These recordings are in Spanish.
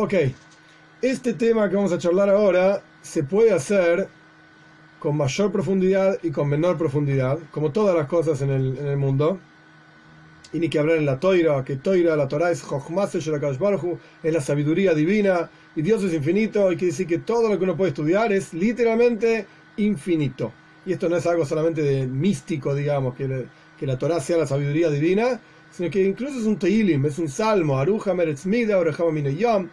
Ok, este tema que vamos a charlar ahora se puede hacer con mayor profundidad y con menor profundidad, como todas las cosas en el mundo. Y ni que hablar en la Toira, que la Torah es Jochmase Shel HaKadosh Baruj Hu, es la sabiduría divina, y Dios es infinito, y quiere decir que todo lo que uno puede estudiar es literalmente infinito. Y esto no es algo solamente de místico, digamos, que la Torah sea la sabiduría divina, sino que incluso es un Teilim, es un salmo, Aruja Meretz Mida, Orejama Mineyam,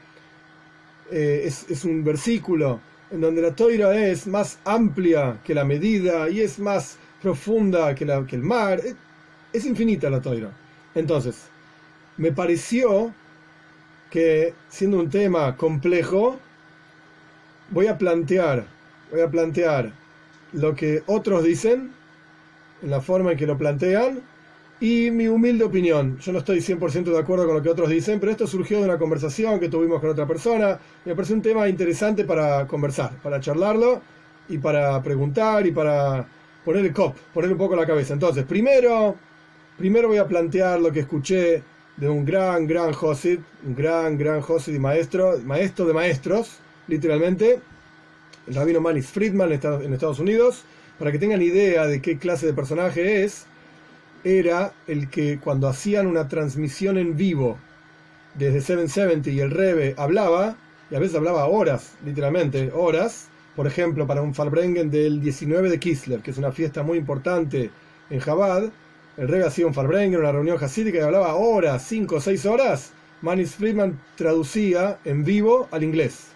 es un versículo en donde la Toira es más amplia que la medida y es más profunda que el mar. Es infinita la Toira. Entonces, me pareció que, siendo un tema complejo, voy a plantear lo que otros dicen, en la forma en que lo plantean, y mi humilde opinión. Yo no estoy 100% de acuerdo con lo que otros dicen, pero esto surgió de una conversación que tuvimos con otra persona, y me pareció un tema interesante para conversar, para charlarlo, y para preguntar, y para poner un poco la cabeza. Entonces, primero voy a plantear lo que escuché de un gran Hasid, y maestro de maestros, literalmente, el rabino Manis Friedman en Estados Unidos, para que tengan idea de qué clase de personaje es. Era el que cuando hacían una transmisión en vivo desde 770 y el Rebbe hablaba, y a veces hablaba horas, literalmente horas, por ejemplo, para un Farbrengen del 19 de Kislev, que es una fiesta muy importante en Chabad. El Rebbe hacía un Farbrengen, una reunión hasídica, y hablaba horas, 5 o 6 horas. Manis Friedman traducía en vivo al inglés.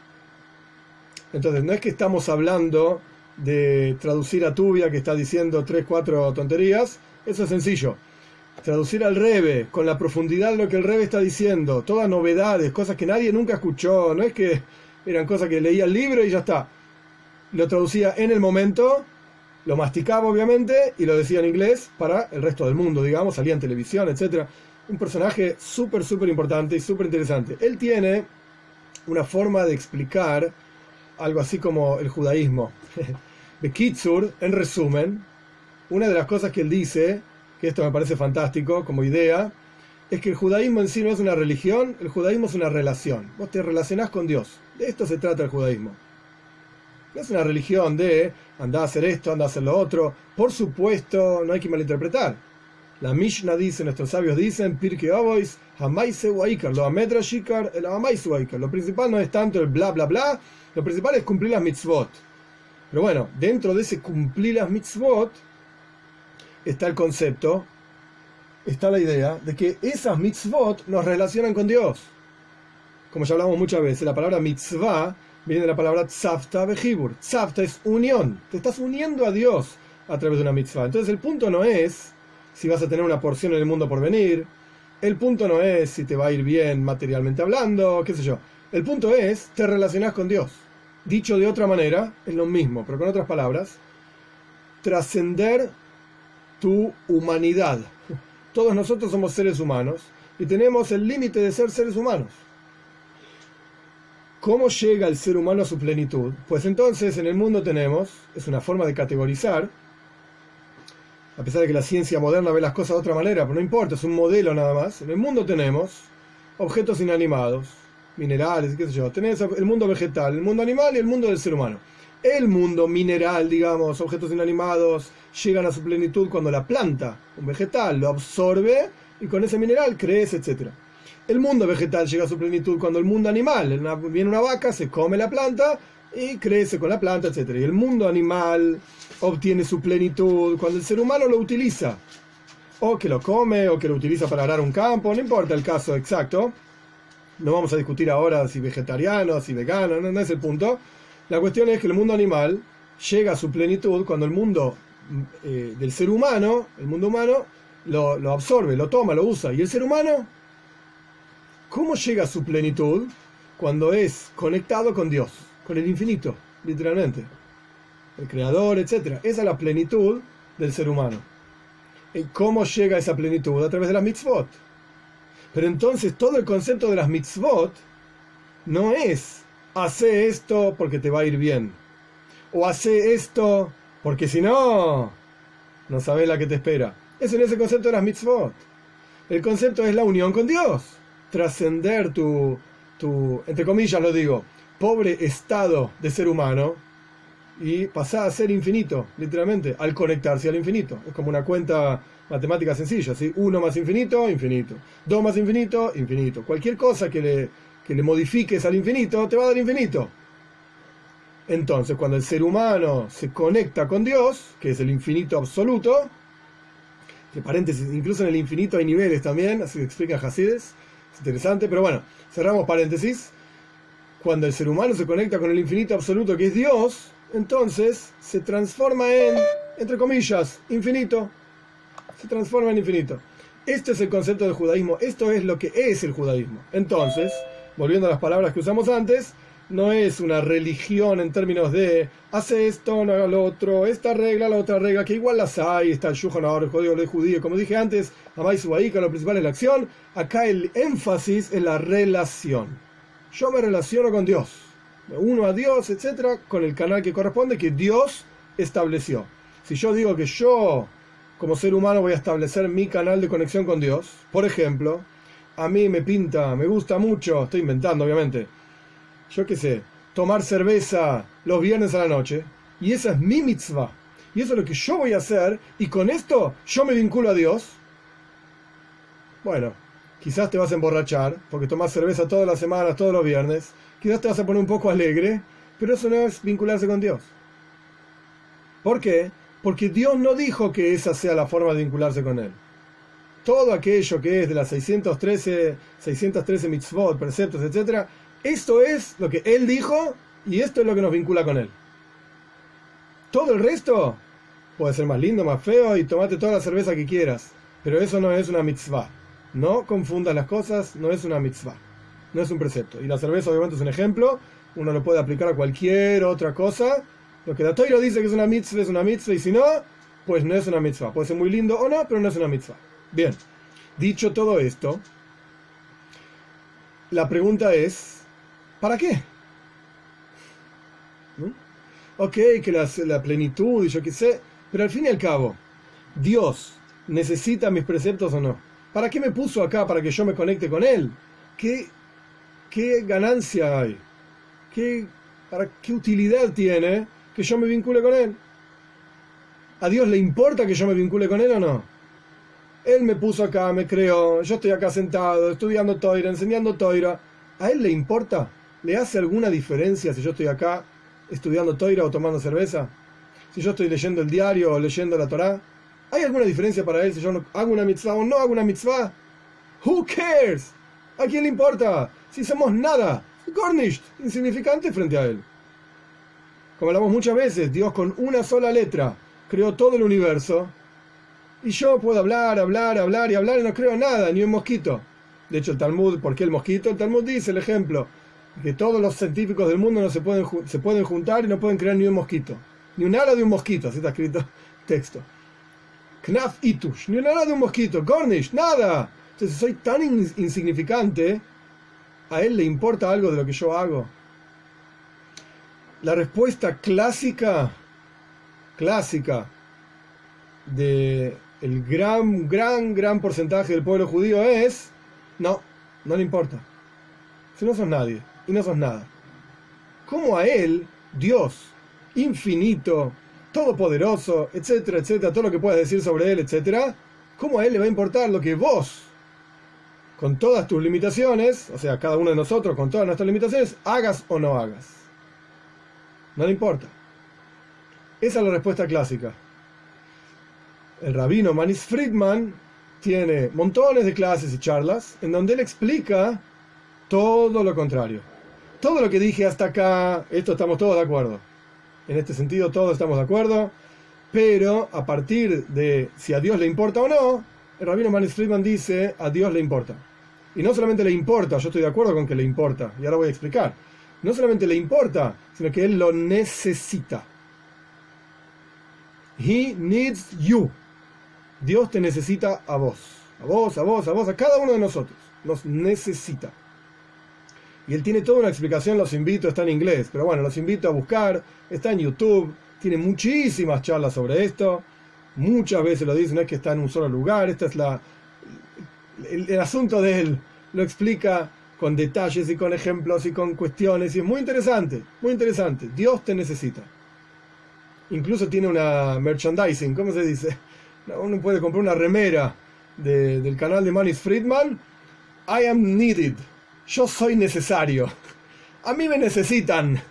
Entonces, no es que estamos hablando de traducir a Tubia, que está diciendo 3, 4 tonterías. Eso es sencillo. Traducir al Rebbe con la profundidad de lo que el Rebbe está diciendo, todas novedades, cosas que nadie nunca escuchó. No es que eran cosas que leía el libro y ya está. Lo traducía en el momento, lo masticaba obviamente y lo decía en inglés para el resto del mundo, digamos, salía en televisión, etc. Un personaje súper importante y súper interesante. Él tiene una forma de explicar algo así como el judaísmo. Bekitsur, en resumen, una de las cosas que él dice, que esto me parece fantástico como idea, es que el judaísmo en sí no es una religión, el judaísmo es una relación. Vos te relacionás con Dios. De esto se trata el judaísmo. No es una religión de andá a hacer esto, andá a hacer lo otro. Por supuesto, no hay que malinterpretar. La Mishnah dice, nuestros sabios dicen, Pirkei Avos, Hamaise Waikar, lo Amedra Shikar, el Hamaise Waikar. Lo principal no es tanto el bla bla bla, lo principal es cumplir las mitzvot. Pero bueno, dentro de ese cumplir las mitzvot está el concepto, está la idea de que esas mitzvot nos relacionan con Dios. Como ya hablamos muchas veces, la palabra mitzvah viene de la palabra tzavta vejibur. Tzavta es unión. Te estás uniendo a Dios a través de una mitzvah. Entonces el punto no es si vas a tener una porción en el mundo por venir. El punto no es si te va a ir bien materialmente hablando, qué sé yo. El punto es, te relacionás con Dios. Dicho de otra manera, es lo mismo, pero con otras palabras, trascender tu humanidad. Todos nosotros somos seres humanos y tenemos el límite de ser seres humanos. ¿Cómo llega el ser humano a su plenitud? Pues entonces en el mundo tenemos, es una forma de categorizar, a pesar de que la ciencia moderna ve las cosas de otra manera, pero no importa, es un modelo nada más. En el mundo tenemos objetos inanimados, minerales, qué sé yo. Tenés el mundo vegetal, el mundo animal y el mundo del ser humano. El mundo mineral, digamos, objetos inanimados, llegan a su plenitud cuando la planta, un vegetal, lo absorbe y con ese mineral crece, etc. El mundo vegetal llega a su plenitud cuando el mundo animal, viene una vaca, se come la planta y crece con la planta, etc. Y el mundo animal obtiene su plenitud cuando el ser humano lo utiliza, o que lo come, o que lo utiliza para arar un campo, no importa el caso exacto. No vamos a discutir ahora si vegetariano, si vegano, no es el punto. La cuestión es que el mundo animal llega a su plenitud cuando el mundo del ser humano, el mundo humano, lo absorbe, lo toma, lo usa. ¿Y el ser humano? ¿Cómo llega a su plenitud? Cuando es conectado con Dios, con el infinito, literalmente. El creador, etc. Esa es la plenitud del ser humano. ¿Y cómo llega a esa plenitud? A través de las mitzvot. Pero entonces todo el concepto de las mitzvot no es hace esto porque te va a ir bien, o hace esto porque si no, no sabes la que te espera. Ese no es el concepto de las mitzvot. El concepto es la unión con Dios, trascender tu entre comillas lo digo, pobre estado de ser humano y pasás a ser infinito, literalmente, al conectarse al infinito. Es como una cuenta matemática sencilla, ¿sí? 1 más infinito, infinito. 2 más infinito, infinito. Cualquier cosa que le modifiques al infinito te va a dar infinito. Entonces, cuando el ser humano se conecta con Dios, que es el infinito absoluto, que paréntesis, incluso en el infinito hay niveles también, así que explica Hasides, es interesante, pero bueno, cerramos paréntesis. Cuando el ser humano se conecta con el infinito absoluto, que es Dios, entonces se transforma en, entre comillas, infinito. Se transforma en infinito. Este es el concepto del judaísmo, esto es lo que es el judaísmo. Entonces, volviendo a las palabras que usamos antes, no es una religión en términos de hace esto, no haga lo otro, esta regla, la otra regla, que igual las hay, está el Shulchan Aruch, el código de judío, como dije antes, Amay Subaika, lo principal es la acción. Acá el énfasis es la relación. Yo me relaciono con Dios, me uno a Dios, etcétera, con el canal que corresponde, que Dios estableció. Si yo digo que yo, como ser humano, voy a establecer mi canal de conexión con Dios, por ejemplo, a mí me gusta mucho, estoy inventando obviamente, yo qué sé, tomar cerveza los viernes a la noche, y esa es mi mitzvah, y eso es lo que yo voy a hacer, y con esto yo me vinculo a Dios. Bueno, quizás te vas a emborrachar, porque tomas cerveza todas las semanas, todos los viernes, quizás te vas a poner un poco alegre, pero eso no es vincularse con Dios. ¿Por qué? Porque Dios no dijo que esa sea la forma de vincularse con Él. Todo aquello que es de las 613 mitzvot, preceptos, etc., esto es lo que Él dijo y esto es lo que nos vincula con Él. Todo el resto puede ser más lindo, más feo y tomate toda la cerveza que quieras, pero eso no es una mitzvah. No confundas las cosas, no es una mitzvah, no es un precepto. Y la cerveza obviamente es un ejemplo, uno lo puede aplicar a cualquier otra cosa. Lo que la Torah dice que es una mitzvah, y si no, pues no es una mitzvah. Puede ser muy lindo o no, pero no es una mitzvah. Bien, dicho todo esto, la pregunta es, ¿para qué? ¿No? Ok, que la plenitud y yo qué sé, pero al fin y al cabo, ¿Dios necesita mis preceptos o no? ¿Para qué me puso acá? ¿Para que yo me conecte con Él? ¿Qué ganancia hay? ¿Qué utilidad tiene que yo me vincule con Él? ¿A Dios le importa que yo me vincule con Él o no? Él me puso acá, me creó, yo estoy acá sentado, estudiando Toira, enseñando Toira. ¿A Él le importa? ¿Le hace alguna diferencia si yo estoy acá estudiando Toira o tomando cerveza? Si yo estoy leyendo el diario o leyendo la Torá, ¿hay alguna diferencia para Él si yo hago una mitzvah o no hago una mitzvah? Who cares? ¿A quién le importa? Si somos nada, Gornisht, insignificante frente a Él. Como hablamos muchas veces, Dios con una sola letra creó todo el universo y yo puedo hablar y no creo nada, ni un mosquito. De hecho, el Talmud, ¿por qué el mosquito? El Talmud dice, el ejemplo, que todos los científicos del mundo no se pueden juntar y no pueden crear ni un mosquito. Ni un ala de un mosquito, así está escrito texto. Knaf itush, ni un ala de un mosquito. Gornish, nada. Entonces, soy tan insignificante, ¿a Él le importa algo de lo que yo hago? La respuesta clásica de el gran porcentaje del pueblo judío es no le importa. Si no sos nadie y no sos nada. ¿Cómo a Él, Dios, infinito, todopoderoso, etcétera, etcétera, todo lo que puedas decir sobre Él, etcétera, cómo a Él le va a importar lo que vos, con todas tus limitaciones, o sea, cada uno de nosotros con todas nuestras limitaciones, hagas o no hagas? No le importa. Esa es la respuesta clásica. El rabino Manis Friedman tiene montones de clases y charlas en donde él explica todo lo contrario. Todo lo que dije hasta acá, esto estamos todos de acuerdo. En este sentido todos estamos de acuerdo, pero a partir de si a Dios le importa o no, el rabino Manis Friedman dice, a Dios le importa. Y no solamente le importa, yo estoy de acuerdo con que le importa, y ahora voy a explicar. No solamente le importa, sino que Él lo necesita. He needs you. Dios te necesita a vos, a cada uno de nosotros. Nos necesita. Y Él tiene toda una explicación, los invito, está en inglés, pero bueno, los invito a buscar, está en YouTube, tiene muchísimas charlas sobre esto, muchas veces lo dice, no es que está en un solo lugar, esta es el asunto de Él, lo explica con detalles y con ejemplos y con cuestiones, y es muy interesante, muy interesante. Dios te necesita. Incluso tiene una merchandising, ¿cómo se dice? Uno puede comprar una remera del canal de Manis Friedman. I am needed. Yo soy necesario. A mí me necesitan.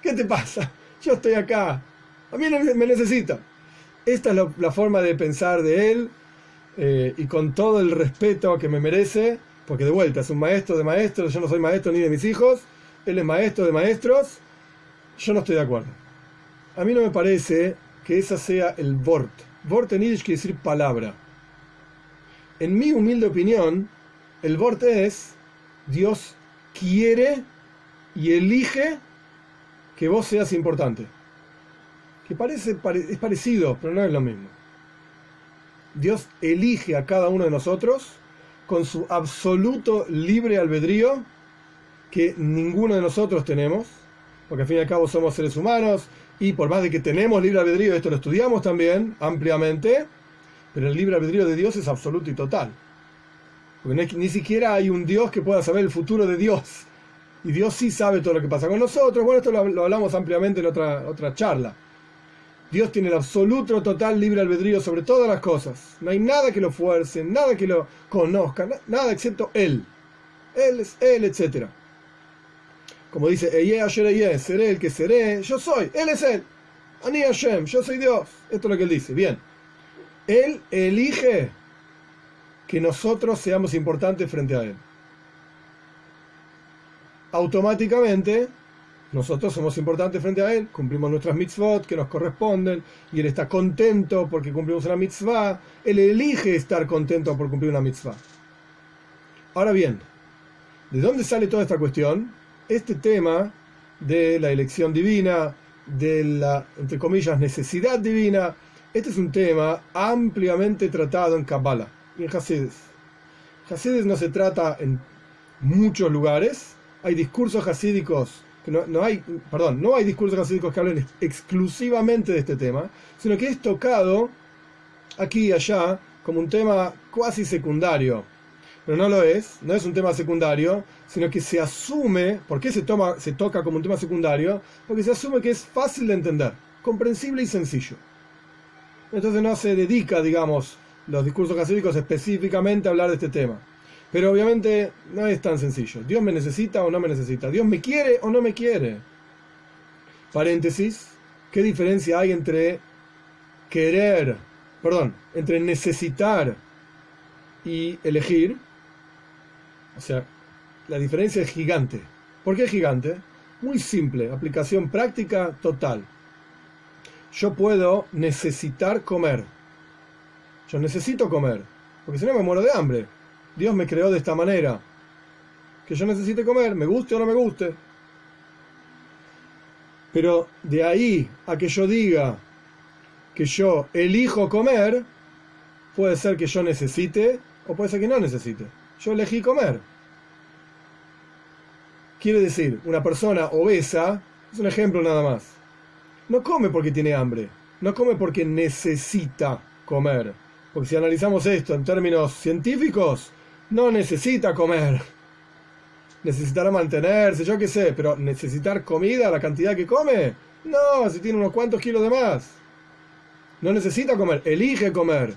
¿Qué te pasa? Yo estoy acá. A mí me necesitan. Esta es la forma de pensar de él, y con todo el respeto que me merece, porque de vuelta es un maestro de maestros, yo no soy maestro ni de mis hijos, él es maestro de maestros, yo no estoy de acuerdo. A mí no me parece que esa sea el Wort. Wort en Yiddish quiere decir palabra. En mi humilde opinión, el Wort es: Dios quiere y elige que vos seas importante. Que es parecido, pero no es lo mismo. Dios elige a cada uno de nosotros con su absoluto libre albedrío, que ninguno de nosotros tenemos, porque al fin y al cabo somos seres humanos, y por más de que tenemos libre albedrío, esto lo estudiamos también ampliamente, pero el libre albedrío de Dios es absoluto y total. Porque ni siquiera hay un Dios que pueda saber el futuro de Dios. Y Dios sí sabe todo lo que pasa con nosotros. Bueno, esto lo hablamos ampliamente en otra charla. Dios tiene el absoluto, total libre albedrío sobre todas las cosas. No hay nada que lo fuerce, nada que lo conozca, nada excepto Él. Él es Él, etc. Como dice, Eye Asher Eye, seré el que seré, yo soy, Él es Él. Ani Hashem, yo soy Dios. Esto es lo que Él dice. Bien. Él elige que nosotros seamos importantes frente a Él. Automáticamente nosotros somos importantes frente a Él, cumplimos nuestras mitzvot que nos corresponden, y Él está contento porque cumplimos una mitzvah. Él elige estar contento por cumplir una mitzvah. Ahora bien, ¿de dónde sale toda esta cuestión? Este tema de la elección divina, de la, entre comillas, necesidad divina, este es un tema ampliamente tratado en Kabbalah y en Hasidus. Hasidus no se trata en muchos lugares. Hay discursos hasídicos no hay discursos hasídicos que hablen exclusivamente de este tema, sino que es tocado aquí y allá como un tema cuasi secundario. Pero no es un tema secundario, sino que se asume. ¿Por qué se toca como un tema secundario? Porque se asume que es fácil de entender, comprensible y sencillo. Entonces no se dedica, digamos, los discursos hasídicos específicamente a hablar de este tema. Pero obviamente no es tan sencillo. ¿Dios me necesita o no me necesita? ¿Dios me quiere o no me quiere? Paréntesis, ¿qué diferencia hay entre entre necesitar y elegir? O sea, la diferencia es gigante. ¿Por qué es gigante? Muy simple, aplicación práctica total. Yo puedo necesitar comer. Yo necesito comer, porque si no me muero de hambre. Dios me creó de esta manera, que yo necesite comer, me guste o no me guste. Pero de ahí a que yo diga que yo elijo comer, puede ser que yo necesite o puede ser que no necesite. Yo elegí comer. Quiere decir, una persona obesa, es un ejemplo nada más, no come porque tiene hambre, no come porque necesita comer. Porque si analizamos esto en términos científicos, no necesita comer. Necesitará mantenerse, yo qué sé, pero necesitar comida, la cantidad que come, no, si tiene unos cuantos kilos de más. No necesita comer, elige comer.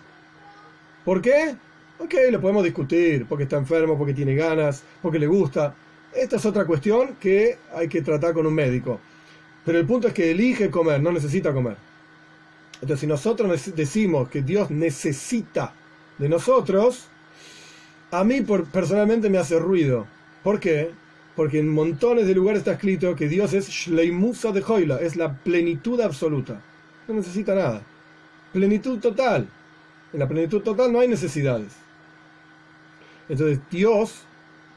¿Por qué? Ok, lo podemos discutir, porque está enfermo, porque tiene ganas, porque le gusta. Esta es otra cuestión que hay que tratar con un médico. Pero el punto es que elige comer, no necesita comer. Entonces, si nosotros decimos que Dios necesita de nosotros, a mí personalmente me hace ruido. ¿Por qué? Porque en montones de lugares está escrito que Dios es Shleimusa de Hoila, es la plenitud absoluta. No necesita nada. Plenitud total. En la plenitud total no hay necesidades. Entonces, Dios,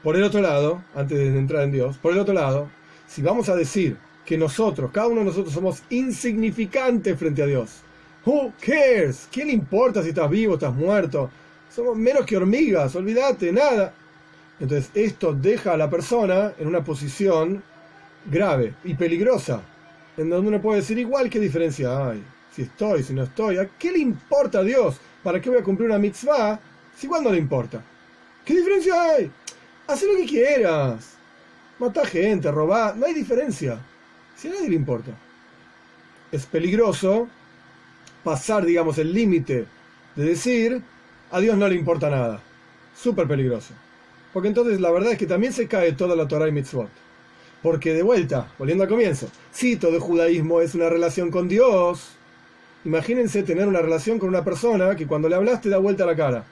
por el otro lado, antes de entrar en Dios, por el otro lado, si vamos a decir que nosotros, cada uno de nosotros somos insignificantes frente a Dios, who cares? ¿Qué le importa si estás vivo, estás muerto? Somos menos que hormigas, olvídate, nada. Entonces esto deja a la persona en una posición grave y peligrosa, en donde uno puede decir, igual, ¿qué diferencia hay? Si estoy, si no estoy, ¿a qué le importa a Dios? ¿Para qué voy a cumplir una mitzvah si igual no le importa? ¿Qué diferencia hay? haz lo que quieras. Matá gente, robá, no hay diferencia. Si a nadie le importa. Es peligroso pasar, digamos, el límite de decir a Dios no le importa nada. Súper peligroso. Porque entonces la verdad es que también se cae toda la Torah y Mitzvot. Porque de vuelta, volviendo al comienzo, si todo el judaísmo es una relación con Dios, imagínense tener una relación con una persona que cuando le hablas te da vuelta la cara.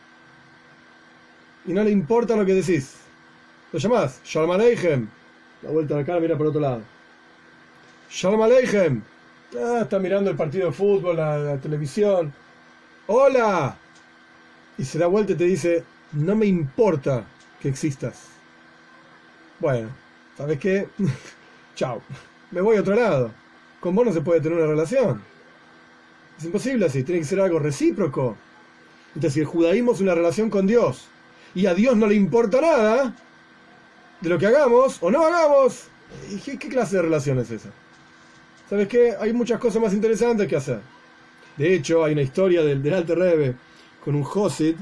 Y no le importa lo que decís. Lo llamás, Shalom Aleichem. Da vuelta la cara, mira por otro lado. Shalom Aleichem. Está mirando el partido de fútbol, la televisión. ¡Hola! Y se da vuelta y te dice, no me importa que existas. Bueno, ¿sabes qué? Chao. Me voy a otro lado. Con vos no se puede tener una relación. Es imposible así, tiene que ser algo recíproco. Entonces, si el judaísmo es una relación con Dios y a Dios no le importa nada de lo que hagamos o no hagamos, ¿qué clase de relación es esa? ¿Sabes qué? Hay muchas cosas más interesantes que hacer. De hecho, hay una historia del Alter Rebbe con un Josid,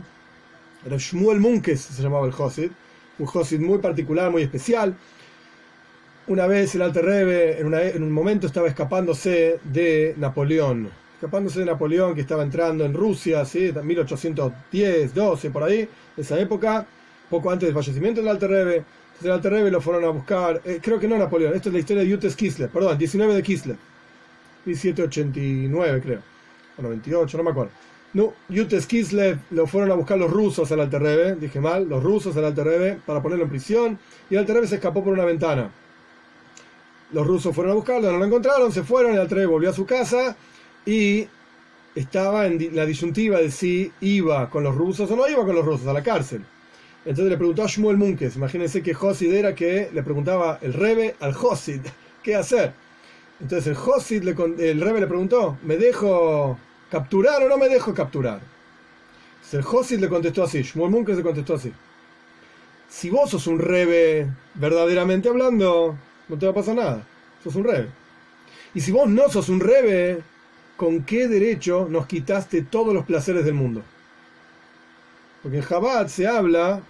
era Shmuel Munkes, se llamaba el Josid, un Josid muy particular, muy especial. Una vez el Alter Rebbe, en un momento, estaba escapándose de Napoleón, que estaba entrando en Rusia, ¿sí? 1810, 12, por ahí, esa época, poco antes del fallecimiento del Alter Rebbe. Entonces el Alter Rebbe lo fueron a buscar, creo que no Napoleón, esto es la historia de Yutes Kislev, perdón, 19 de Kislev, 1789 creo, o 98, no me acuerdo. No, Yutes Kislev lo fueron a buscar los rusos al Alter Rebbe, dije mal, los rusos al Alter Rebbe, para ponerlo en prisión, y el Alter Rebbe se escapó por una ventana. Los rusos fueron a buscarlo, no lo encontraron, se fueron, el Alter Rebbe volvió a su casa, y estaba en la disyuntiva de si iba con los rusos o no iba con los rusos a la cárcel. Entonces le preguntó a Shmuel Munkes, imagínense que Josid era que le preguntaba el Rebbe al Josid, ¿qué hacer? Entonces el Rebbe le preguntó, ¿me dejo capturar o no me dejo capturar? Entonces el Josid le contestó así, Shmuel Munkes le contestó así, si vos sos un Rebbe verdaderamente hablando, no te va a pasar nada, sos un Rebbe. Y si vos no sos un Rebbe, ¿con qué derecho nos quitaste todos los placeres del mundo? Porque en Chabad se habla,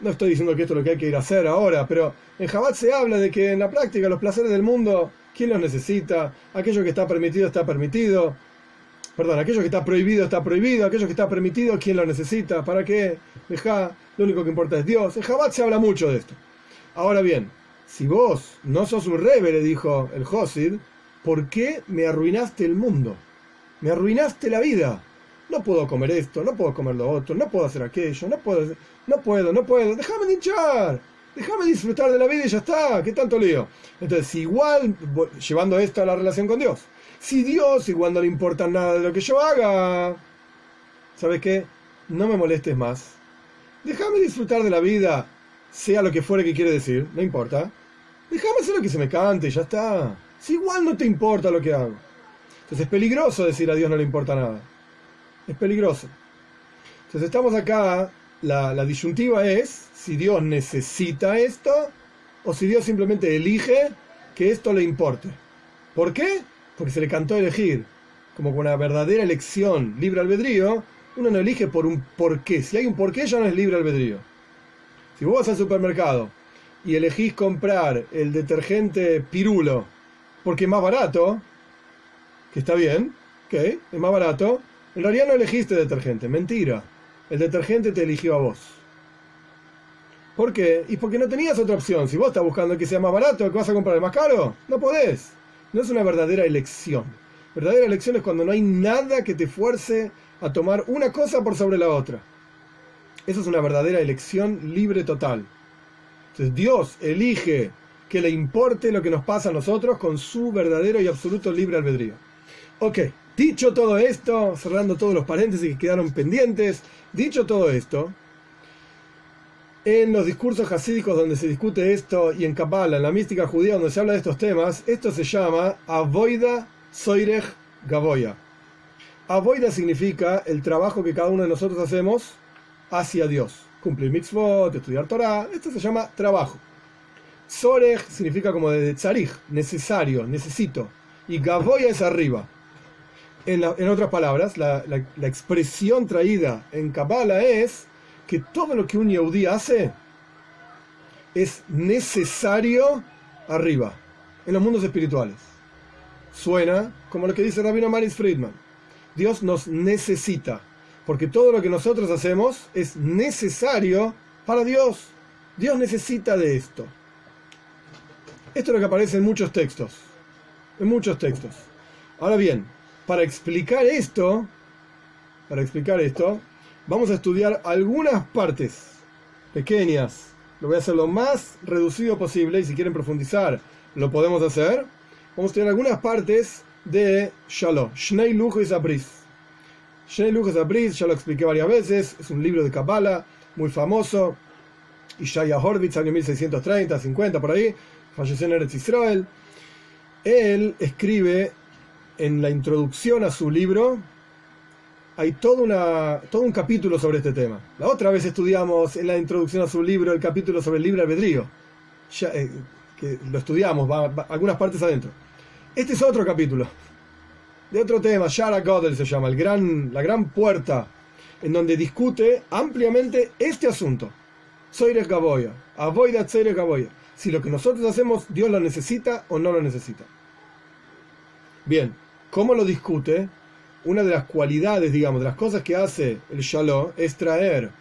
no estoy diciendo que esto es lo que hay que ir a hacer ahora, pero en Chabad se habla de que en la práctica los placeres del mundo, ¿quién los necesita? Aquello que está permitido, está permitido. Perdón, aquello que está prohibido, aquello que está permitido, ¿quién lo necesita? ¿Para qué? Dejá, lo único que importa es Dios. En Chabad se habla mucho de esto. Ahora bien, si vos no sos un Rebbe, le dijo el Josid, ¿por qué me arruinaste el mundo? Me arruinaste la vida. No puedo comer esto, no puedo comer lo otro, no puedo hacer aquello, no puedo. Déjame de hinchar, déjame disfrutar de la vida y ya está, ¿qué tanto lío? Entonces, igual, llevando esto a la relación con Dios, si Dios igual no le importa nada de lo que yo haga, ¿sabes qué? No me molestes más. Déjame disfrutar de la vida, sea lo que fuere que quiere decir, no importa. Déjame hacer lo que se me cante y ya está. Si igual no te importa lo que hago. Entonces es peligroso decir a Dios no le importa nada. Es peligroso. Entonces estamos acá, la disyuntiva es si Dios necesita esto o si Dios simplemente elige que esto le importe. ¿Por qué? Porque se le cantó elegir. Como con una verdadera elección, libre albedrío, uno no elige por un porqué. Si hay un porqué ya no es libre albedrío. Si vos vas al supermercado y elegís comprar el detergente Pirulo porque es más barato, que está bien, ok, es más barato, en realidad no elegiste detergente, mentira. El detergente te eligió a vos. ¿Por qué? Y porque no tenías otra opción. Si vos estás buscando que sea más barato, ¿que vas a comprar el más caro? No podés. No es una verdadera elección. Verdadera elección es cuando no hay nada que te fuerce a tomar una cosa por sobre la otra. Eso es una verdadera elección libre total. Entonces Dios elige que le importe lo que nos pasa a nosotros con su verdadero y absoluto libre albedrío. Ok. Dicho todo esto, cerrando todos los paréntesis que quedaron pendientes, dicho todo esto, en los discursos hasídicos donde se discute esto y en Kabbalah, en la mística judía donde se habla de estos temas, esto se llama Avoida Soirech Gavoya. Avoida significa el trabajo que cada uno de nosotros hacemos hacia Dios. Cumplir mitzvot, estudiar Torah, esto se llama trabajo. Sorech significa como de tzarich, necesario, necesito. Y Gavoya es arriba. En otras palabras, la expresión traída en Kabbalah es que todo lo que un Yehudí hace es necesario arriba, en los mundos espirituales. Suena como lo que dice Rabino Maris Friedman. Dios nos necesita, porque todo lo que nosotros hacemos es necesario para Dios. Dios necesita de esto. Esto es lo que aparece en muchos textos. En muchos textos. Ahora bien, para explicar esto, vamos a estudiar algunas partes pequeñas. Lo voy a hacer lo más reducido posible, y si quieren profundizar, lo podemos hacer. Vamos a estudiar algunas partes de Shalom, Shnei Luchos Abris. Shnei Luchos Abris, ya lo expliqué varias veces, es un libro de Kabbalah muy famoso. Ishaya Horvitz, año 1630, 50, por ahí, falleció en Eretz Israel. Él escribe en la introducción a su libro, hay todo un capítulo sobre este tema. La otra vez estudiamos en la introducción a su libro el capítulo sobre el libre albedrío, que lo estudiamos, va algunas partes adentro. Este es otro capítulo, de otro tema, Shara Godel se llama, la gran puerta, en donde discute ampliamente este asunto. Soires Gaboya, Avoidat Soires Gaboya. Si lo que nosotros hacemos, Dios lo necesita o no lo necesita. Bien, ¿cómo lo discute? Una de las cualidades, digamos, de las cosas que hace el Shalom es traer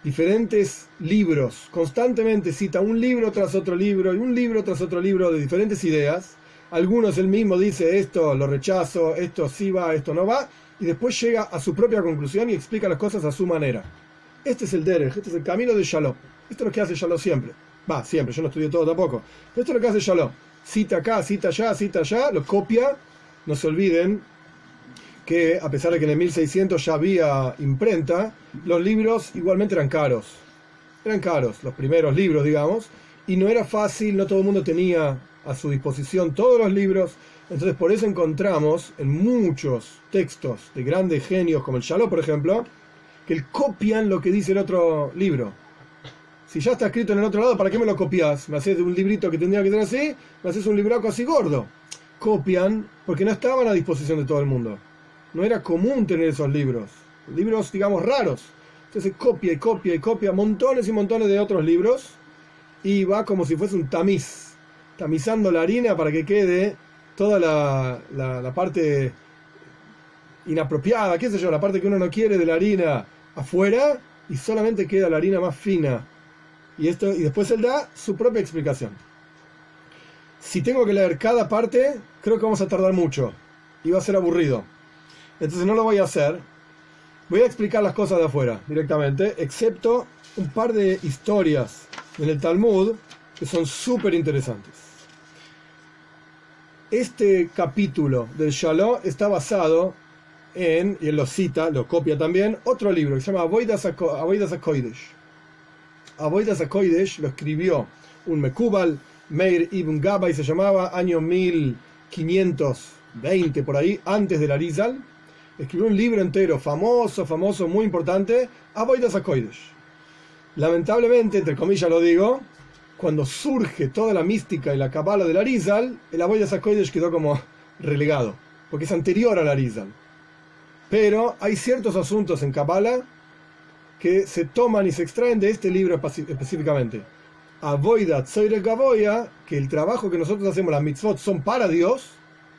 diferentes libros. Constantemente cita un libro tras otro libro y un libro tras otro libro de diferentes ideas. Algunos él mismo dice, esto lo rechazo, esto sí va, esto no va, y después llega a su propia conclusión y explica las cosas a su manera. Este es el derech, este es el camino de Shalom. Esto es lo que hace Shalom siempre. Siempre, yo no estudié todo tampoco. Pero esto es lo que hace Shalom. Cita acá, cita allá, lo copia. No se olviden que a pesar de que en el 1600 ya había imprenta, los libros igualmente eran caros. Eran caros, los primeros libros, digamos, y no era fácil, no todo el mundo tenía a su disposición todos los libros. Entonces por eso encontramos en muchos textos de grandes genios como el Shalom, por ejemplo, que copian lo que dice el otro libro. Si ya está escrito en el otro lado, ¿para qué me lo copias? Me haces un librito que tendría que tener así, me haces un libraco así gordo. Copian porque no estaban a disposición de todo el mundo. No era común tener esos libros, digamos raros. Entonces copia y copia y copia montones y montones de otros libros y va como si fuese un tamiz, tamizando la harina para que quede toda la parte inapropiada, qué sé yo, la parte que uno no quiere de la harina afuera y solamente queda la harina más fina. Y después él da su propia explicación. Si tengo que leer cada parte, creo que vamos a tardar mucho y va a ser aburrido. Entonces no lo voy a hacer. Voy a explicar las cosas de afuera directamente, excepto un par de historias en el Talmud que son súper interesantes. Este capítulo del Shalom está basado y él lo cita, lo copia también, otro libro que se llama Avodas HaKodesh. Avodas HaKodesh lo escribió un Mekubal, Meir Ibn Gabay se llamaba, año 1520 por ahí, antes del Arizal. Escribió un libro entero, famoso, muy importante, Avodas HaKodesh. Lamentablemente, entre comillas lo digo, cuando surge toda la mística y la Kabbalah del Arizal, el Avodas HaKodesh quedó como relegado, porque es anterior al Arizal. Pero hay ciertos asuntos en Kabbalah que se toman y se extraen de este libro específicamente. Avoidat Soires Gaboya, que el trabajo que nosotros hacemos, las mitzvot, son para Dios,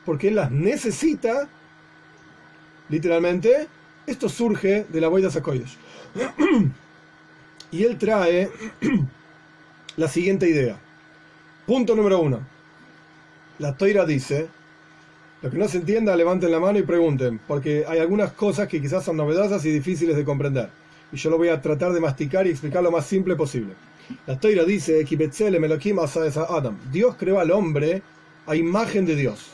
porque Él las necesita, literalmente. Esto surge de la Avodas HaKodesh. Y él trae la siguiente idea. Punto número 1. La Toira dice, lo que no se entienda, levanten la mano y pregunten, porque hay algunas cosas que quizás son novedosas y difíciles de comprender. Y yo lo voy a tratar de masticar y explicar lo más simple posible. La Toira dice, Dios creó al hombre a imagen de Dios.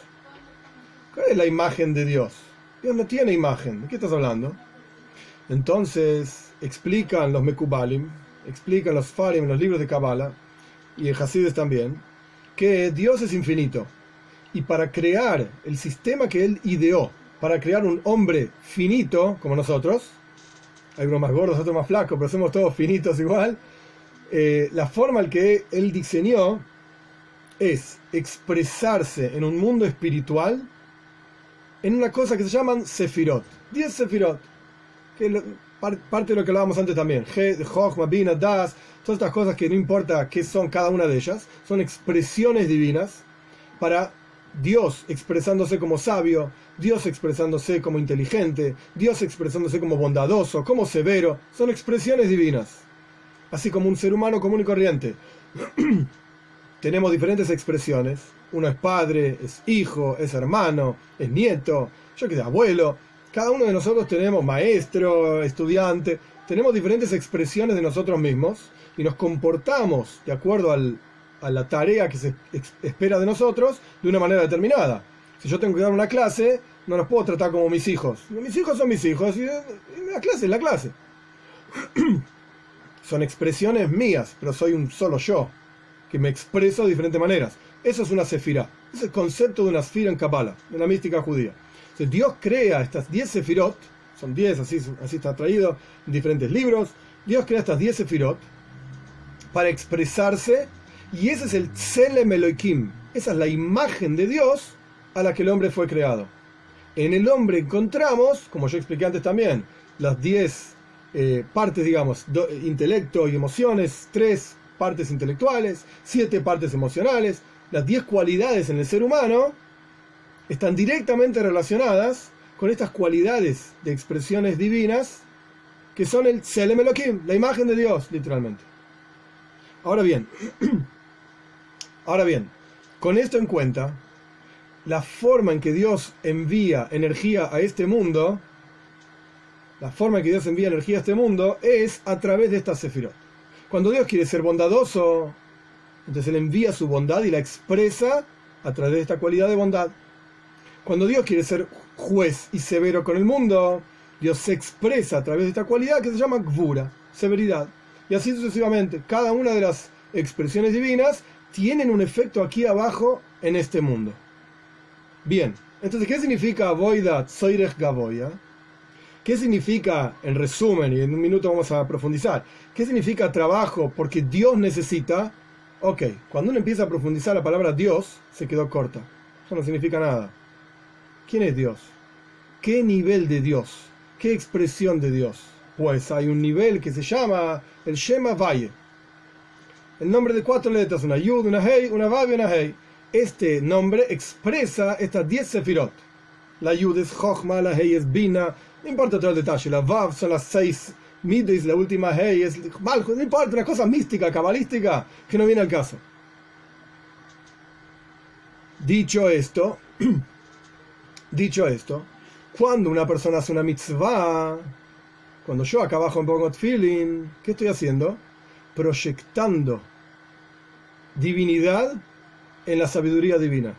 ¿Cuál es la imagen de Dios? Dios no tiene imagen. ¿De qué estás hablando? Entonces, explican los Mekubalim, explican los Farim, los libros de Kabbalah, y el Hasides también, que Dios es infinito. Y para crear el sistema que Él ideó, para crear un hombre finito, como nosotros, hay unos más gordos, otros más flacos, pero somos todos finitos igual, la forma en que Él diseñó es expresarse en un mundo espiritual en una cosa que se llaman Sefirot. 10 Sefirot. Que parte de lo que hablábamos antes también, Jochma, Bina, Das, todas estas cosas que no importa qué son cada una de ellas, son expresiones divinas para Dios expresándose como sabio, Dios expresándose como inteligente, Dios expresándose como bondadoso, como severo, son expresiones divinas. Así como un ser humano común y corriente. Tenemos diferentes expresiones. Uno es padre, es hijo, es hermano, es nieto, yo qué sé, abuelo. Cada uno de nosotros tenemos maestro, estudiante. Tenemos diferentes expresiones de nosotros mismos y nos comportamos de acuerdo a la tarea que se espera de nosotros de una manera determinada. Si yo tengo que dar una clase, no los puedo tratar como mis hijos. Mis hijos son mis hijos y la clase es la clase. Son expresiones mías, pero soy un solo yo, que me expreso de diferentes maneras. Eso es una sefirá. Es el concepto de una sefira en Kabbalah, en la mística judía. Entonces, Dios crea estas 10 sefirot, son 10, así está traído en diferentes libros. Dios crea estas 10 sefirot para expresarse, y ese es el Tselem Elohim. Esa es la imagen de Dios a la que el hombre fue creado. En el hombre encontramos, como yo expliqué antes también, las 10 partes, digamos, intelecto y emociones, 3 partes intelectuales, 7 partes emocionales. Las 10 cualidades en el ser humano están directamente relacionadas con estas cualidades de expresiones divinas que son el Tselem Elohim, la imagen de Dios, literalmente. Ahora bien, con esto en cuenta, la forma en que Dios envía energía a este mundo, es a través de estas sefirot. Cuando Dios quiere ser bondadoso, entonces Él envía su bondad y la expresa a través de esta cualidad de bondad. Cuando Dios quiere ser juez y severo con el mundo, Dios se expresa a través de esta cualidad que se llama Gvura, severidad. Y así sucesivamente. Cada una de las expresiones divinas tienen un efecto aquí abajo en este mundo. Bien, entonces, ¿qué significa Avoida Tzoirech Gavoya? ¿Qué significa, en resumen, y en un minuto vamos a profundizar, qué significa trabajo porque Dios necesita? Ok, cuando uno empieza a profundizar la palabra Dios, se quedó corta. Eso no significa nada. ¿Quién es Dios? ¿Qué nivel de Dios? ¿Qué expresión de Dios? Pues hay un nivel que se llama el Shema Vaye. El nombre de 4 letras, una Yud, una Hei, una Vav y una Hei. Este nombre expresa estas 10 sefirot. La Yud es Jochma, la Hei es Bina, no importa todo el detalle, la Vav son las 6 Midas, la última Hei es Malchut, no importa, una cosa mística, cabalística, que no viene al caso. Dicho esto, cuando una persona hace una mitzvah, cuando yo acá abajo me pongo tefilin, ¿qué estoy haciendo? Proyectando divinidad en la sabiduría divina,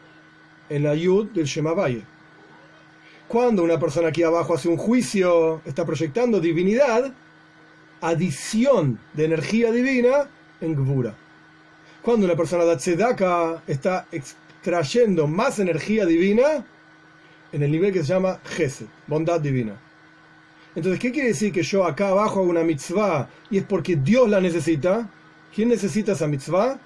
en la Yud del Shema Vaye. Cuando una persona aquí abajo hace un juicio, está proyectando divinidad, adición de energía divina en Gvura. Cuando una persona da tzedaka, está extrayendo más energía divina en el nivel que se llama Gesed, bondad divina. Entonces, ¿qué quiere decir que yo acá abajo hago una mitzvah y es porque Dios la necesita? ¿Quién necesita esa mitzvah?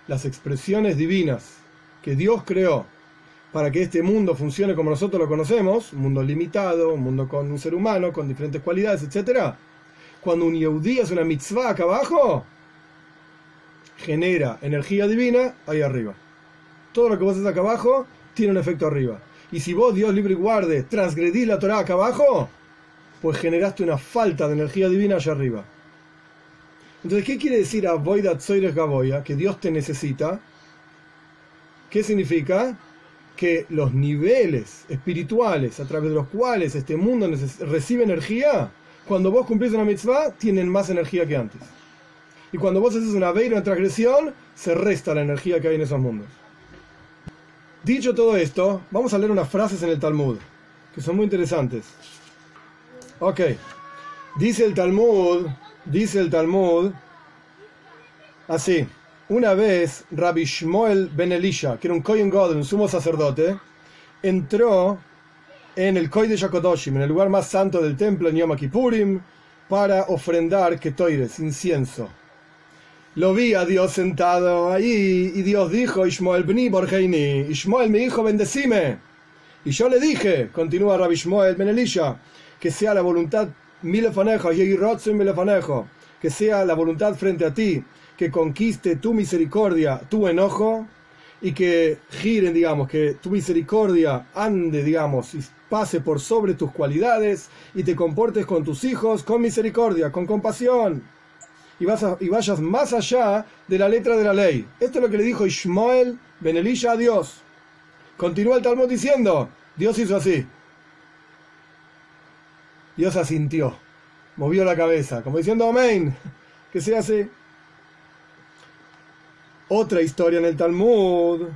Las expresiones divinas que Dios creó para que este mundo funcione como nosotros lo conocemos, un mundo limitado, un mundo con un ser humano, con diferentes cualidades, etc. Cuando un Yehudí hace una mitzvah acá abajo, genera energía divina ahí arriba. Todo lo que vos haces acá abajo tiene un efecto arriba. Y si vos, Dios libre y guarde, transgredís la Torá acá abajo, pues generaste una falta de energía divina allá arriba. Entonces, ¿qué quiere decir Avoida Tzoirech Gavoya? Que Dios te necesita. ¿Qué significa? Que los niveles espirituales a través de los cuales este mundo recibe energía, cuando vos cumplís una mitzvah, tienen más energía que antes. Y cuando vos haces una aveira, una transgresión, se resta la energía que hay en esos mundos. Dicho todo esto, vamos a leer unas frases en el Talmud, que son muy interesantes. Ok, dice el Talmud, así: una vez Rabbi Shmuel ben Elisha, que era un Kohen Gadol, un sumo sacerdote, entró en el Kodesh HaKodoshim, en el lugar más santo del templo en Yom Kippurim, para ofrendar ketoires, incienso. Lo vi a Dios sentado ahí, y Dios dijo: Ishmael bni borgeini, Ishmael mi hijo, bendecime. Y yo le dije, continúa Rabbi Shmuel ben Elisha, que sea la voluntad milefanejo, yehirotzim milefanejo, que sea la voluntad frente a ti, que conquiste tu misericordia, tu enojo, y que giren, digamos, que tu misericordia ande, digamos, y pase por sobre tus cualidades, y te comportes con tus hijos con misericordia, con compasión, y vayas más allá de la letra de la ley. Esto es lo que le dijo Ishmael ben Elisha a Dios. Continúa el Talmud diciendo, Dios hizo así. Dios asintió, movió la cabeza, como diciendo amén, que sea así. Otra historia en el Talmud.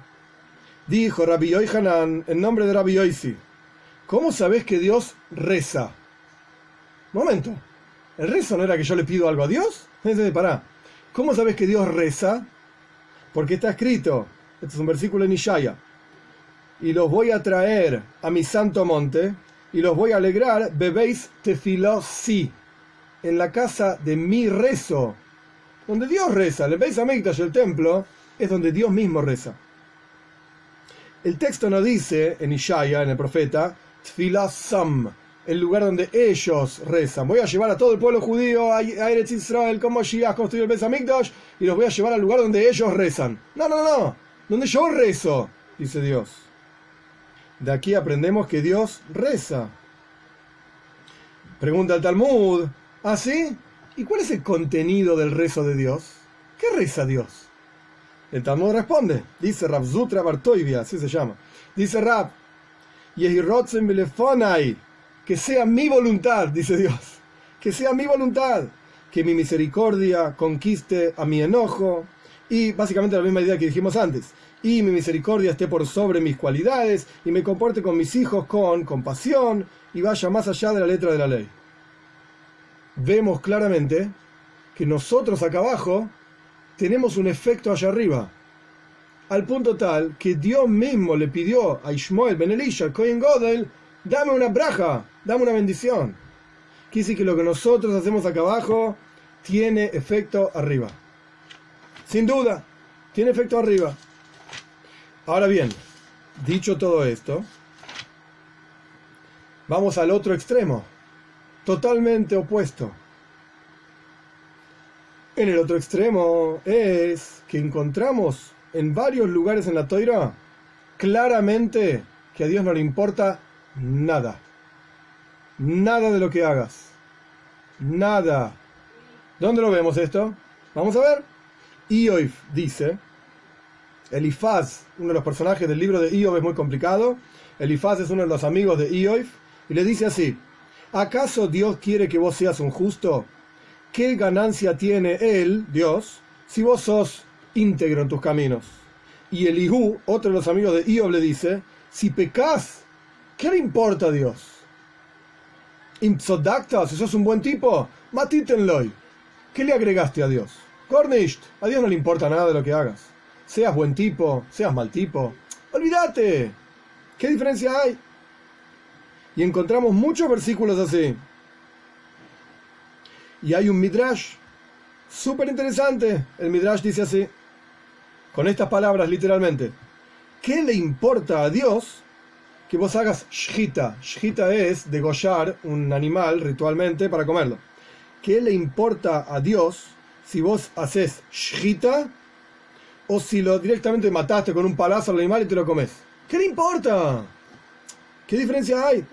Dijo Rabbi Yohanan en nombre de Rabbi Yosi, ¿cómo sabés que Dios reza? Momento, ¿el rezo no era que yo le pido algo a Dios? Pará, ¿cómo sabés que Dios reza? Porque está escrito, este es un versículo en Ishaya, y los voy a traer a mi santo monte, y los voy a alegrar, bebéis tefilosi, en la casa de mi rezo, donde Dios reza. El Beis Hamikdash, el templo, es donde Dios mismo reza. El texto no dice en Ishaya, en el profeta, Tfilasam, el lugar donde ellos rezan. Voy a llevar a todo el pueblo judío a Eretz Israel, como Mashiach construyó el Beis Hamikdash, y los voy a llevar al lugar donde ellos rezan. No, donde yo rezo, dice Dios. De aquí aprendemos que Dios reza. Pregunta el Talmud, ¿ah, sí? ¿Y cuál es el contenido del rezo de Dios? ¿Qué reza Dios? El Talmud responde, dice Rav Zutra Bartoivia, así se llama. Dice Rav, Yehirotzim bilefonai, que sea mi voluntad, dice Dios, que sea mi voluntad, que mi misericordia conquiste a mi enojo, y básicamente la misma idea que dijimos antes, y mi misericordia esté por sobre mis cualidades, y me comporte con mis hijos con compasión, y vaya más allá de la letra de la ley. Vemos claramente que nosotros acá abajo tenemos un efecto allá arriba, al punto tal que Dios mismo le pidió a Ishmael ben Elisha, Kohen Godel, dame una braja, dame una bendición. Quiere decir que lo que nosotros hacemos acá abajo tiene efecto arriba. Sin duda, tiene efecto arriba. Ahora bien, dicho todo esto, vamos al otro extremo, totalmente opuesto. En el otro extremo es que encontramos en varios lugares en la Torá claramente que a Dios no le importa nada. Nada de lo que hagas. Nada. ¿Dónde lo vemos esto? Vamos a ver. Iob dice, Elifaz, uno de los personajes del libro de Iob es muy complicado. Elifaz es uno de los amigos de Iob y le dice así, ¿acaso Dios quiere que vos seas un justo? ¿Qué ganancia tiene él, Dios, si vos sos íntegro en tus caminos? Y Elihu, otro de los amigos de Iob, le dice, si pecas, ¿qué le importa a Dios? Imtzodakta, si sos un buen tipo, matitenloy. ¿Qué le agregaste a Dios? Gornisht, a Dios no le importa nada de lo que hagas. Seas buen tipo, seas mal tipo. Olvídate. ¿Qué diferencia hay? Y encontramos muchos versículos así. Y hay un Midrash súper interesante. El Midrash dice así, con estas palabras literalmente, ¿qué le importa a Dios que vos hagas shchita? Shchita es degollar un animal ritualmente para comerlo. ¿Qué le importa a Dios si vos haces shchita o si lo directamente mataste con un palazo al animal y te lo comes? ¿Qué le importa? ¿Qué diferencia hay?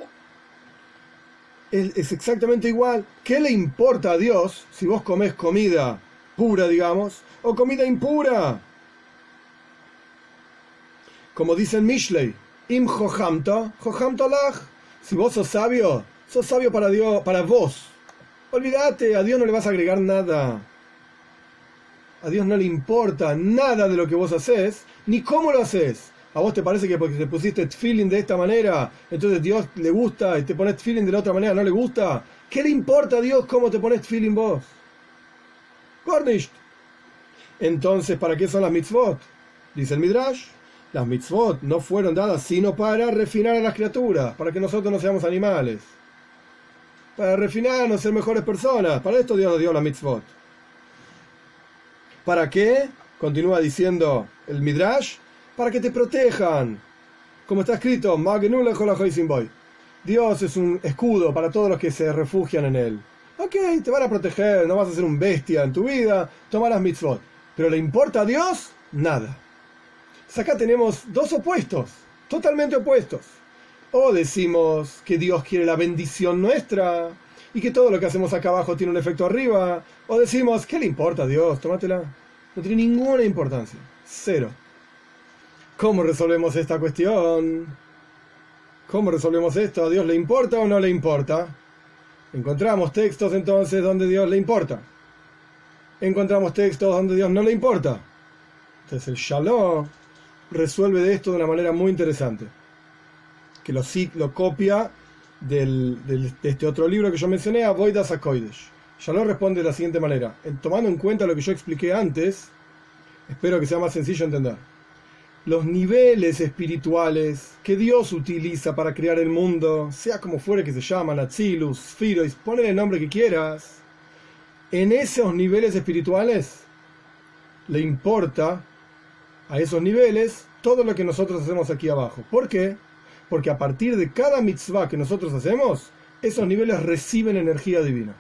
Es exactamente igual. ¿Qué le importa a Dios si vos comés comida pura, digamos, o comida impura? Como dice en Mishlei, Im johamta, johamta lach. Si vos sos sabio para Dios, para vos. Olvídate, a Dios no le vas a agregar nada. A Dios no le importa nada de lo que vos haces, ni cómo lo haces. ¿A vos te parece que porque te pusiste tefilin de esta manera, entonces Dios le gusta y te pones tefilin de la otra manera no le gusta? ¿Qué le importa a Dios cómo te pones tefilin vos? Gornisht. Entonces, ¿para qué son las mitzvot? Dice el Midrash, las mitzvot no fueron dadas sino para refinar a las criaturas, para que nosotros no seamos animales. Para refinarnos, ser mejores personas. Para esto Dios nos dio las mitzvot. ¿Para qué? Continúa diciendo el Midrash, para que te protejan. Como está escrito, Dios es un escudo para todos los que se refugian en él. Ok, te van a proteger, no vas a ser un bestia en tu vida, toma las mitzvot. Pero ¿le importa a Dios? Nada. Acá tenemos dos opuestos, totalmente opuestos. O decimos que Dios quiere la bendición nuestra y que todo lo que hacemos acá abajo tiene un efecto arriba. O decimos, ¿qué le importa a Dios? Tómatela. No tiene ninguna importancia. Cero. ¿Cómo resolvemos esta cuestión? ¿Cómo resolvemos esto? ¿A Dios le importa o no le importa? Encontramos textos entonces donde Dios le importa. Encontramos textos donde Dios no le importa. Entonces el Shalom resuelve de esto de una manera muy interesante, que lo copia de este otro libro que yo mencioné, Avodas HaKodesh. Shalom responde de la siguiente manera, tomando en cuenta lo que yo expliqué antes, espero que sea más sencillo entender. Los niveles espirituales que Dios utiliza para crear el mundo, sea como fuere que se llaman, Atzilus, Sfiros, ponle el nombre que quieras, en esos niveles espirituales le importa a esos niveles todo lo que nosotros hacemos aquí abajo. ¿Por qué? Porque a partir de cada mitzvah que nosotros hacemos, esos niveles reciben energía divina.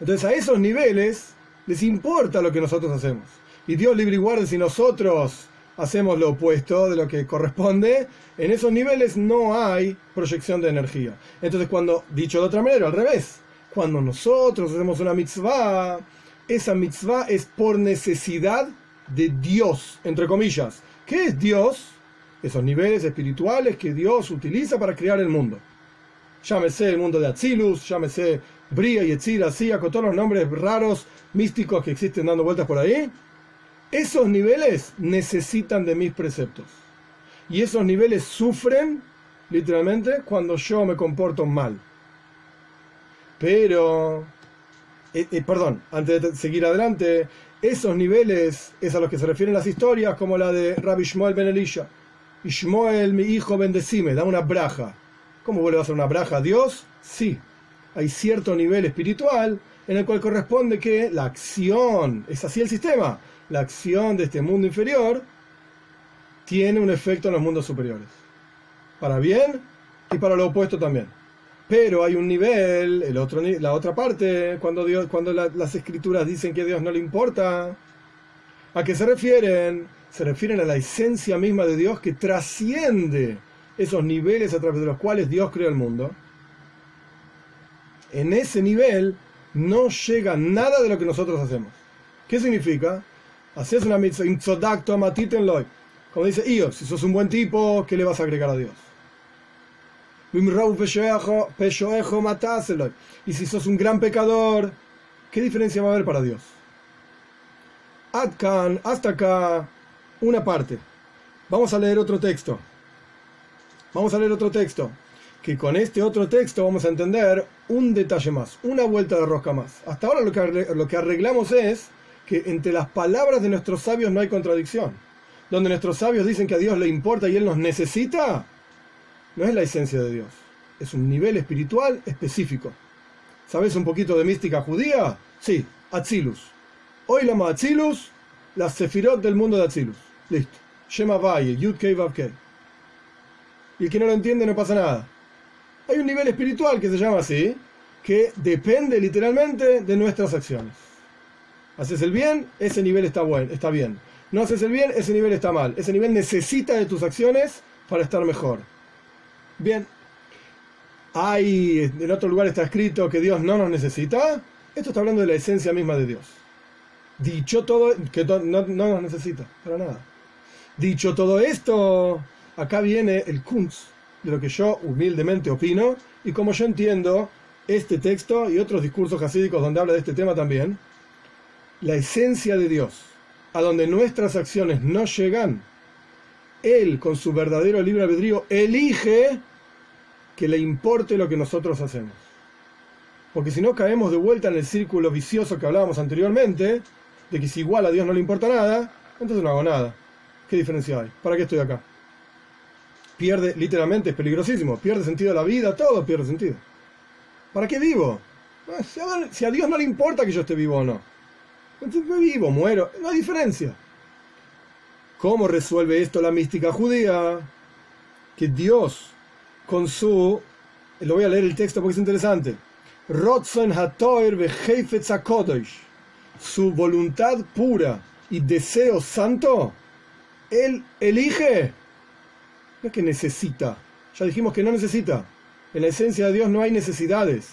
Entonces a esos niveles les importa lo que nosotros hacemos. Y Dios libre y guarde si nosotros hacemos lo opuesto de lo que corresponde, en esos niveles no hay proyección de energía. Entonces dicho de otra manera, al revés, cuando nosotros hacemos una mitzvah, esa mitzvah es por necesidad de Dios, entre comillas. ¿Qué es Dios? Esos niveles espirituales que Dios utiliza para crear el mundo. Llámese el mundo de Atzilus, llámese Bria, Yetzira, Sia, con todos los nombres raros, místicos que existen dando vueltas por ahí. Esos niveles necesitan de mis preceptos. Y esos niveles sufren, literalmente, cuando yo me comporto mal. Pero, antes de seguir adelante, esos niveles es a los que se refieren las historias, como la de Rabbi Shmuel ben Elisha. Y Shmuel, mi hijo, bendecime, da una braja. ¿Cómo vuelve a hacer una braja a Dios? Sí, hay cierto nivel espiritual en el cual corresponde que la acción, es así el sistema, la acción de este mundo inferior tiene un efecto en los mundos superiores. Para bien y para lo opuesto también. Pero hay un nivel, la otra parte, cuando las escrituras dicen que a Dios no le importa, ¿a qué se refieren? Se refieren a la esencia misma de Dios que trasciende esos niveles a través de los cuales Dios creó el mundo. En ese nivel no llega nada de lo que nosotros hacemos. ¿Qué significa? Haces una mitzvah, como dice Iov, si sos un buen tipo, ¿qué le vas a agregar a Dios? Y si sos un gran pecador, ¿qué diferencia va a haber para Dios? Adkan, hasta acá, una parte. Vamos a leer otro texto. Que con este otro texto vamos a entender un detalle más, una vuelta de rosca más. Hasta ahora lo que arreglamos es que entre las palabras de nuestros sabios no hay contradicción. Donde nuestros sabios dicen que a Dios le importa y Él nos necesita, no es la esencia de Dios, es un nivel espiritual específico. ¿Sabes un poquito de mística judía? Sí, Atzilus. Hoy la Atzilus, las sefirot del mundo de Atzilus. Listo. Shema Vaye, Yud Kei Vav Kei. Y el que no lo entiende no pasa nada. Hay un nivel espiritual que se llama así, que depende literalmente de nuestras acciones. Haces el bien, ese nivel está bien. No haces el bien, ese nivel está mal. Ese nivel necesita de tus acciones para estar mejor. Bien. En otro lugar está escrito que Dios no nos necesita. Esto está hablando de la esencia misma de Dios. Dicho todo, que no nos necesita, para nada. Dicho todo esto, acá viene el kunz de lo que yo humildemente opino y como yo entiendo este texto y otros discursos hasídicos donde habla de este tema también. La esencia de Dios, a donde nuestras acciones no llegan, Él, con su verdadero libre albedrío, elige que le importe lo que nosotros hacemos. Porque si no caemos de vuelta en el círculo vicioso que hablábamos anteriormente, de que si igual a Dios no le importa nada, entonces no hago nada. ¿Qué diferencia hay? ¿Para qué estoy acá? Pierde, literalmente, es peligrosísimo, pierde sentido la vida, todo pierde sentido. ¿Para qué vivo? Si a Dios no le importa que yo esté vivo o no. Entonces vivo, muero, no hay diferencia. ¿Cómo resuelve esto la mística judía? Que Dios, con su... Lo voy a leer el texto porque es interesante. Rotzon hatoir veheifetz hakodosh. Su voluntad pura y deseo santo, él elige. No es que necesita. Ya dijimos que no necesita. En la esencia de Dios no hay necesidades.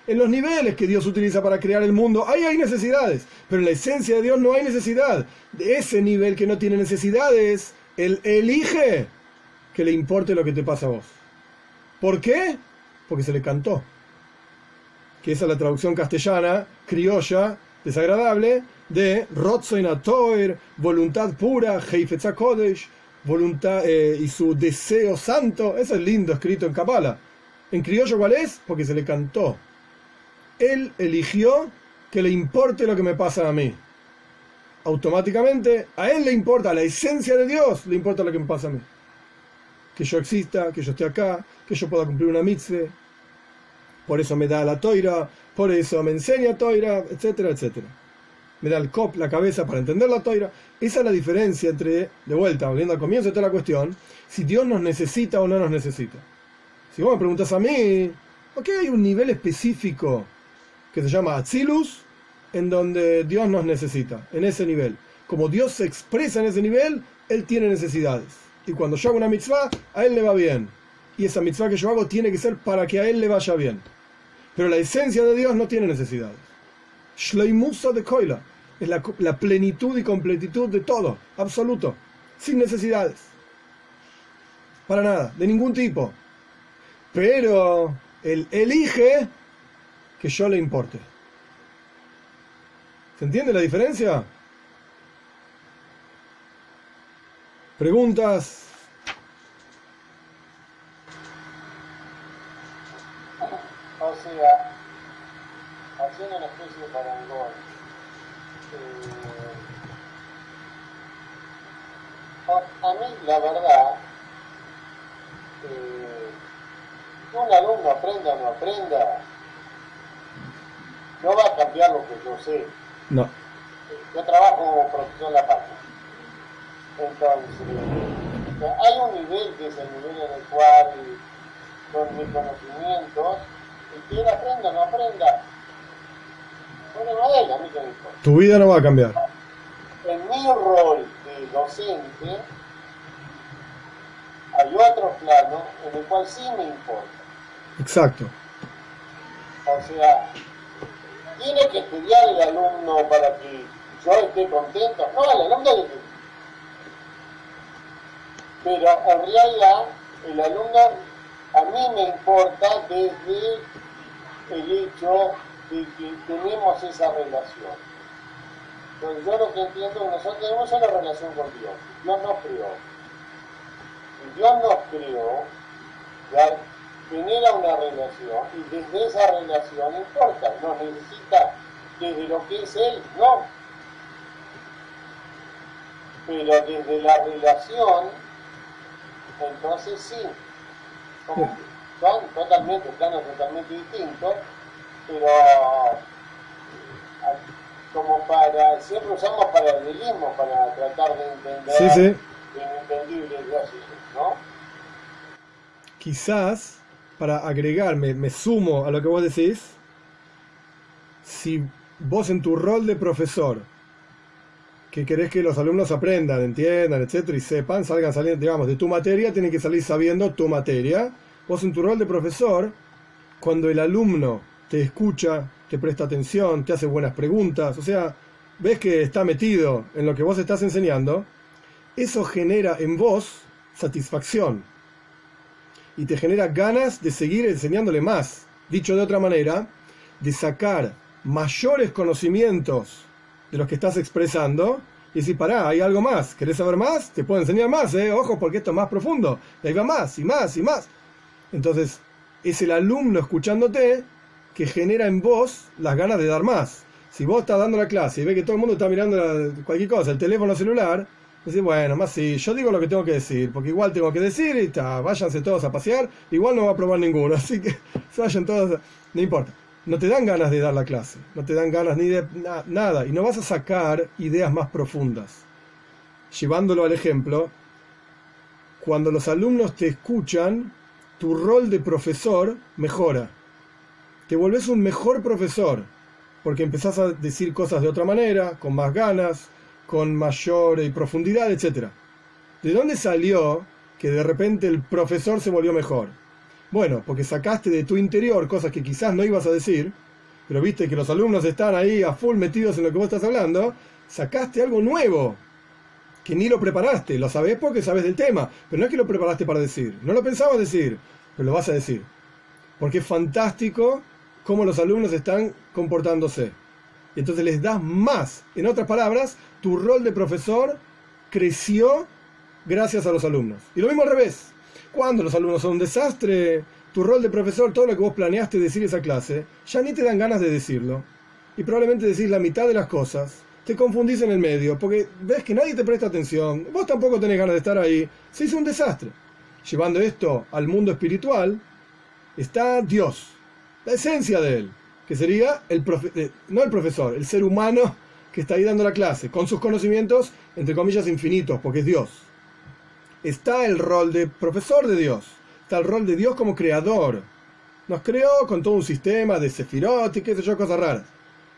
En los niveles que Dios utiliza para crear el mundo, ahí hay necesidades. Pero en la esencia de Dios no hay necesidad. De ese nivel que no tiene necesidades, él elige que le importe lo que te pasa a vos. ¿Por qué? Porque se le cantó. Que esa es la traducción castellana, criolla, desagradable, de Rotzoin Atoir, voluntad pura, Heifetz HaKodesh, voluntad y su deseo santo. Eso es lindo, escrito en Kabbalah. En criollo, ¿cuál es? Porque se le cantó. Él eligió que le importe lo que me pasa a mí. Automáticamente, a él le importa, a la esencia de Dios le importa lo que me pasa a mí. Que yo exista, que yo esté acá, que yo pueda cumplir una mitzvah. Por eso me da la toira, por eso me enseña toira, etcétera, etcétera. Me da el cop, la cabeza para entender la toira. Esa es la diferencia entre, de vuelta, volviendo al comienzo de toda la cuestión, si Dios nos necesita o no nos necesita. Si vos me preguntas a mí, ¿por qué hay un nivel específico que se llama Atzilus, en donde Dios nos necesita, en ese nivel? Como Dios se expresa en ese nivel, Él tiene necesidades. Y cuando yo hago una mitzvah, a Él le va bien. Y esa mitzvah que yo hago tiene que ser para que a Él le vaya bien. Pero la esencia de Dios no tiene necesidades. Shleimusa de Koila es la plenitud y completitud de todo, absoluto, sin necesidades. Para nada, de ningún tipo. Pero Él elige que yo le importe. ¿Se entiende la diferencia? ¿Preguntas? O sea, haciendo una especie de parangón, a mí la verdad, que un alumno aprenda o no aprenda, no va a cambiar lo que yo sé. No. Yo trabajo como profesor en La Paz. Entonces, hay un nivel que es el nivel en el cual, con mis conocimientos, y que él aprenda o no aprenda, bueno, a él, a mí que me importa. Tu vida no va a cambiar. En mi rol de docente, hay otro plano en el cual sí me importa. Exacto. O sea, ¿tiene que estudiar el alumno para que yo esté contento? No, el alumno tiene que... Pero en realidad, el alumno a mí me importa desde el hecho de que tenemos esa relación. Entonces yo lo que entiendo es que nosotros tenemos una relación con Dios. Dios nos creó. Y Dios nos creó, ya genera una relación, y desde esa relación importa, nos necesita desde lo que es Él, no. Pero desde la relación, entonces sí, como son totalmente, planos totalmente distintos, pero como para, siempre usamos paralelismo para tratar de entender lo inentendible de Dios, ¿no? Quizás, para agregar, me sumo a lo que vos decís, si vos en tu rol de profesor, que querés que los alumnos aprendan, entiendan, etcétera, y sepan, salgan saliendo, digamos, de tu materia, tienen que salir sabiendo tu materia. Vos en tu rol de profesor, cuando el alumno te escucha, te presta atención, te hace buenas preguntas, o sea, ves que está metido en lo que vos estás enseñando, eso genera en vos satisfacción y te genera ganas de seguir enseñándole más. Dicho de otra manera, de sacar mayores conocimientos de los que estás expresando y decir, pará, hay algo más, ¿querés saber más? Te puedo enseñar más, ojo, porque esto es más profundo, y ahí va más, y más, y más. Entonces, es el alumno escuchándote que genera en vos las ganas de dar más. Si vos estás dando la clase y ves que todo el mundo está mirando cualquier cosa, el teléfono celular, decís, bueno, más sí, yo digo lo que tengo que decir, porque igual tengo que decir, y váyanse todos a pasear, igual no va a probar ninguno, así que se vayan todos, no importa. No te dan ganas de dar la clase, no te dan ganas ni de nada, y no vas a sacar ideas más profundas. Llevándolo al ejemplo, cuando los alumnos te escuchan, tu rol de profesor mejora. Te volvés un mejor profesor, porque empezás a decir cosas de otra manera, con más ganas, con mayor profundidad, etc. ¿De dónde salió que de repente el profesor se volvió mejor? Bueno, porque sacaste de tu interior cosas que quizás no ibas a decir, pero viste que los alumnos están ahí a full metidos en lo que vos estás hablando, sacaste algo nuevo, que ni lo preparaste, lo sabés porque sabés del tema, pero no es que lo preparaste para decir, no lo pensabas decir, pero lo vas a decir. Porque es fantástico cómo los alumnos están comportándose. Y entonces les das más. En otras palabras, tu rol de profesor creció gracias a los alumnos. Y lo mismo al revés. Cuando los alumnos son un desastre, tu rol de profesor, todo lo que vos planeaste decir esa clase, ya ni te dan ganas de decirlo. Y probablemente decís la mitad de las cosas. Te confundís en el medio, porque ves que nadie te presta atención. Vos tampoco tenés ganas de estar ahí. Se hizo un desastre. Llevando esto al mundo espiritual, está Dios. La esencia de él, que sería no el profesor, el ser humano que está ahí dando la clase, con sus conocimientos, entre comillas, infinitos, porque es Dios. Está el rol de profesor de Dios, está el rol de Dios como creador. Nos creó con todo un sistema de sefirot y qué sé yo, cosas raras.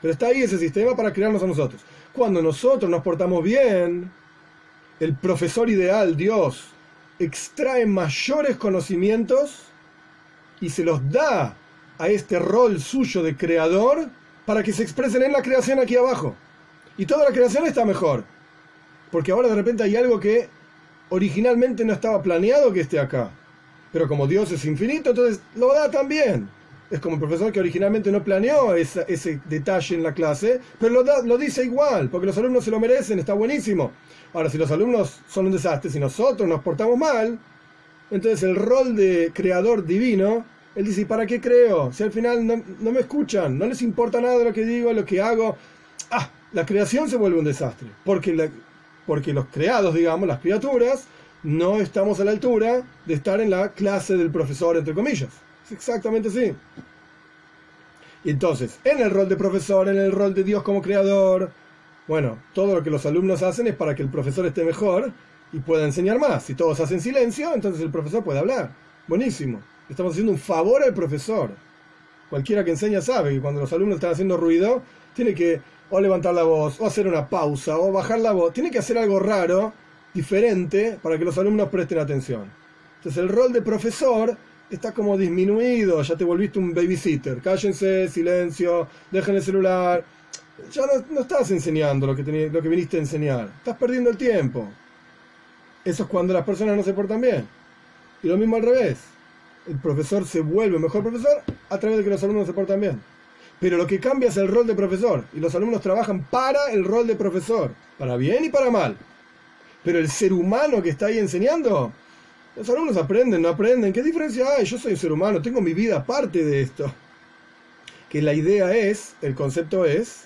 Pero está ahí ese sistema para crearnos a nosotros. Cuando nosotros nos portamos bien, el profesor ideal, Dios, extrae mayores conocimientos y se los da a este rol suyo de creador para que se expresen en la creación aquí abajo. Y toda la creación está mejor. Porque ahora de repente hay algo que originalmente no estaba planeado que esté acá. Pero como Dios es infinito, entonces lo da también. Es como el profesor que originalmente no planeó ese detalle en la clase, pero lo dice igual, porque los alumnos se lo merecen, está buenísimo. Ahora, si los alumnos son un desastre, si nosotros nos portamos mal, entonces el rol de creador divino, él dice, ¿y para qué creo? Si al final no me escuchan, no les importa nada de lo que digo, lo que hago. La creación se vuelve un desastre, porque los creados, digamos, las criaturas, no estamos a la altura de estar en la clase del profesor, entre comillas. Es exactamente así. Y entonces, en el rol de profesor, en el rol de Dios como creador, bueno, todo lo que los alumnos hacen es para que el profesor esté mejor y pueda enseñar más. Si todos hacen silencio, entonces el profesor puede hablar. Buenísimo. Estamos haciendo un favor al profesor. Cualquiera que enseña sabe que cuando los alumnos están haciendo ruido, tiene que o levantar la voz, o hacer una pausa, o bajar la voz. Tiene que hacer algo raro, diferente, para que los alumnos presten atención. Entonces el rol de profesor está como disminuido, ya te volviste un babysitter. Cállense, silencio, dejen el celular. Ya no estás enseñando lo que viniste a enseñar. Estás perdiendo el tiempo. Eso es cuando las personas no se portan bien. Y lo mismo al revés. El profesor se vuelve mejor profesor a través de que los alumnos se portan bien. Pero lo que cambia es el rol de profesor. Y los alumnos trabajan para el rol de profesor. Para bien y para mal. Pero el ser humano que está ahí enseñando, los alumnos aprenden, no aprenden. ¿Qué diferencia hay? Yo soy un ser humano, tengo mi vida aparte de esto. Que la idea es, el concepto es,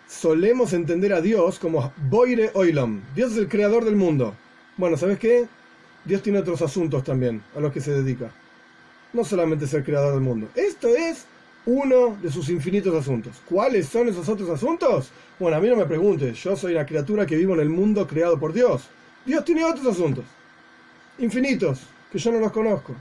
solemos entender a Dios como Boire Oilam. Dios es el creador del mundo. Bueno, ¿sabes qué? Dios tiene otros asuntos también a los que se dedica. No solamente es el creador del mundo. Esto es uno de sus infinitos asuntos. ¿Cuáles son esos otros asuntos? Bueno, a mí no me preguntes. Yo soy la criatura que vivo en el mundo creado por Dios. Dios tiene otros asuntos. Infinitos, que yo no los conozco.